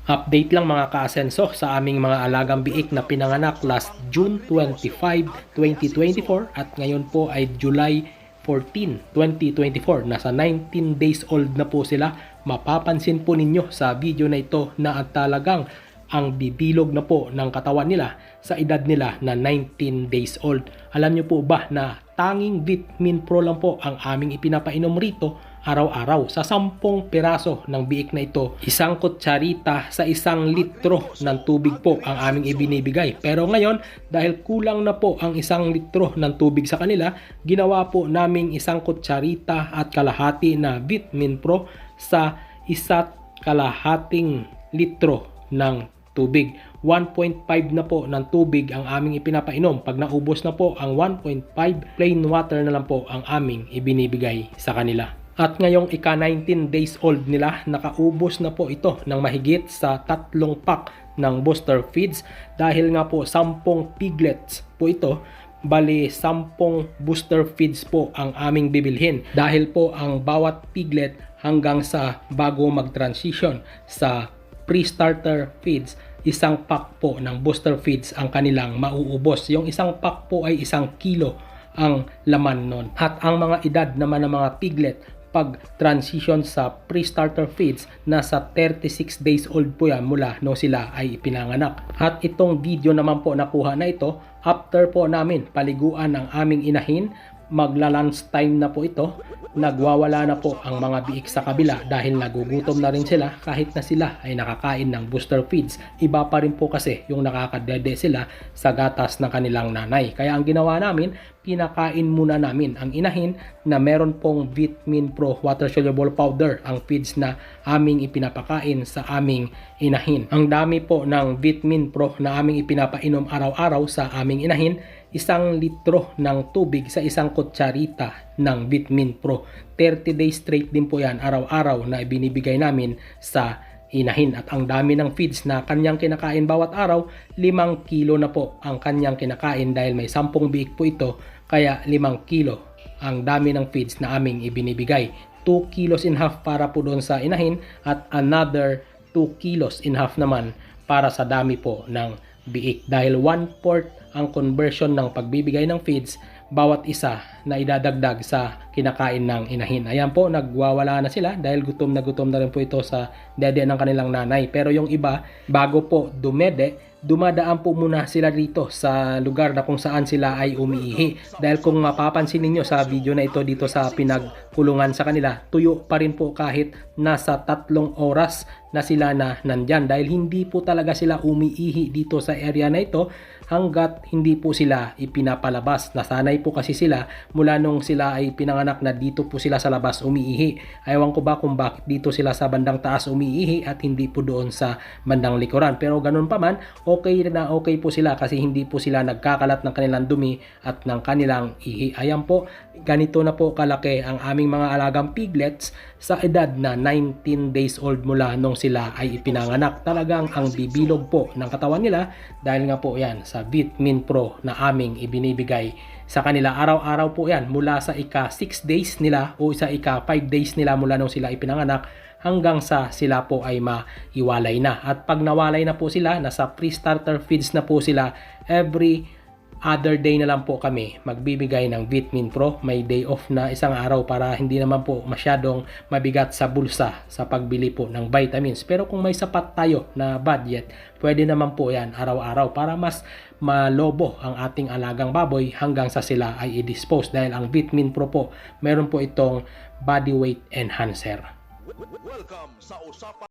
Update lang mga kaasenso sa aming mga alagang biik na pinanganak last June 25, 2024 at ngayon po ay July 14, 2024. Nasa 19 days old na po sila. Mapapansin po ninyo sa video na ito na talagang ang bibilog na po ng katawan nila sa edad nila na 19 days old. Alam nyo po ba na tanging Vitamin Pro lang po ang aming ipinapainom rito araw-araw sa 10 piraso ng biik na ito. Isang kutsarita sa 1 litro ng tubig po ang aming ibinibigay. Pero ngayon, dahil kulang na po ang 1 litro ng tubig sa kanila, ginawa po naming 1 kutsarita at kalahati na Vitamin Pro sa 1 kalahating litro ng tubig. 1.5 na po ng tubig ang aming ipinapainom. Pag naubos na po ang 1.5, plain water na lang po ang aming ibinibigay sa kanila. At ngayong ika-19 days old nila, nakaubos na po ito ng mahigit sa 3 pack ng booster feeds. Dahil nga po 10 piglets po ito, bali 10 booster feeds po ang aming bibilhin. Dahil po ang bawat piglet hanggang sa bago mag-transition sa pre-starter feeds, 1 pack po ng booster feeds ang kanilang mauubos. Yung 1 pack po ay 1 kilo ang laman nun. At ang mga edad naman ng mga piglet pag transition sa pre-starter feeds, nasa 36 days old po yan mula nung sila ay ipinanganak. At itong video naman po nakuha na ito after po namin paliguan ng aming inahin. Magla-lunch time na po ito. Nagwawala na po ang mga biik sa kabila dahil nagugutom na rin sila kahit na sila ay nakakain ng booster feeds. Iba pa rin po kasi yung nakakadede sila sa gatas ng kanilang nanay. Kaya ang ginawa namin, pinakain muna namin ang inahin na meron pong Vitamin Pro Water Soluble Powder ang feeds na aming ipinapakain sa aming inahin. Ang dami po ng Vitamin Pro na aming ipinapainom araw-araw sa aming inahin. 1 litro ng tubig sa 1 kutsarita ng Vitamin Pro. 30 days straight din po yan araw-araw na ibinibigay namin sa inahin. At ang dami ng feeds na kanyang kinakain bawat araw, 5 kilo na po ang kanyang kinakain dahil may 10 biik po ito, kaya 5 kilo ang dami ng feeds na aming ibinibigay. 2 kilos and half para po doon sa inahin at another 2 kilos and half naman para sa dami po ng biik. Dahil 1/4 ang conversion ng pagbibigay ng feeds bawat isa na idadagdag sa kinakain ng inahin. Ayan po, nagwawala na sila dahil gutom na rin po ito sa dede ng kanilang nanay. Pero yung iba, bago po dumadaan po muna sila rito sa lugar na kung saan sila ay umiihi. Dahil kung mapapansin ninyo sa video na ito dito sa pinagkulungan sa kanila, tuyo pa rin po kahit nasa 3 oras na sila na nandyan. Dahil hindi po talaga sila umiihi dito sa area na ito hanggat hindi po sila ipinapalabas. Nasanay po kasi sila mula nung sila ay pinanganak na dito po sila sa labas umiihi. Ayaw ko ba kung bakit dito sila sa bandang taas umiihi at hindi po doon sa bandang likuran. Pero ganun pa man, okay na okay po sila kasi hindi po sila nagkakalat ng kanilang dumi at ng kanilang ihi. Ayan po, ganito na po kalaki ang aming mga alagang piglets sa edad na 19 days old mula nung sila ay ipinanganak. Talagang ang bibilog po ng katawan nila dahil nga po yan sa Vitamin Pro na aming ibinibigay sa kanila. Araw-araw po yan mula sa ika-6 days nila o sa ika-5 days nila mula nung sila ipinanganak hanggang sa sila po ay maiwalay na. At pag nawalay na po sila, nasa pre-starter feeds na po sila, every other day na lang po kami magbibigay ng Vitamin Pro. May day off na 1 araw para hindi naman po masyadong mabigat sa bulsa sa pagbili po ng vitamins. Pero kung may sapat tayo na budget, pwede naman po yan araw-araw para mas malobo ang ating alagang baboy hanggang sa sila ay i-dispose. Dahil ang Vitamin Pro po, meron po itong body weight enhancer. Welcome sa usapan.